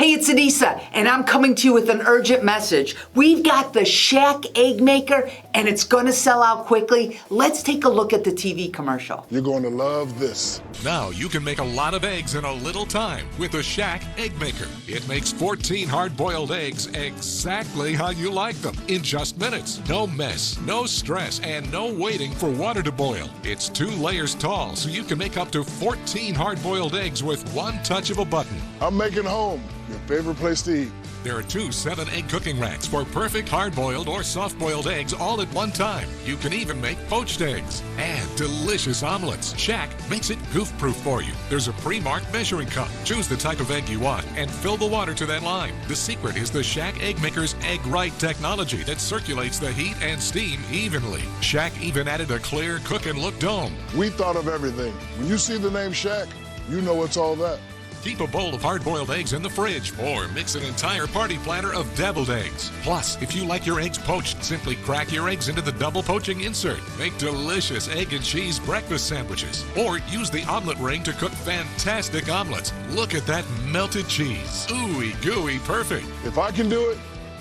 Hey, it's Anissa, and I'm coming to you with an urgent message. We've got the Shaq egg maker, and it's gonna sell out quickly. Let's take a look at the TV commercial. You're going to love this. Now you can make a lot of eggs in a little time with the Shaq egg maker. It makes 14 hard-boiled eggs exactly how you like them in just minutes. No mess, no stress, and no waiting for water to boil. It's 2 layers tall, so you can make up to 14 hard-boiled eggs with one touch of a button. I'm making home your favorite place to eat. There are 2 7-egg cooking racks for perfect hard-boiled or soft-boiled eggs all at one time. You can even make poached eggs and delicious omelets. Shaq makes it goof-proof for you. There's a pre-marked measuring cup. Choose the type of egg you want and fill the water to that line. The secret is the Shaq Egg Maker's Egg Right technology that circulates the heat and steam evenly. Shaq even added a clear cook and look dome. We thought of everything. When you see the name Shaq, you know it's all that. Keep a bowl of hard-boiled eggs in the fridge or mix an entire party platter of deviled eggs. Plus, if you like your eggs poached, simply crack your eggs into the double poaching insert. Make delicious egg and cheese breakfast sandwiches. Or use the omelet ring to cook fantastic omelets. Look at that melted cheese. Ooey gooey perfect. If I can do it,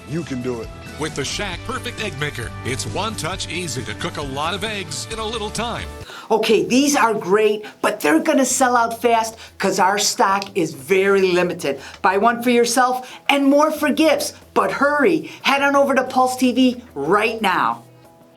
you can do it. With the Shaq Perfect Egg Maker, it's one touch easy to cook a lot of eggs in a little time. Okay, these are great, but they're gonna sell out fast because our stock is very limited. Buy one for yourself and more for gifts. But hurry, head on over to Pulse TV right now.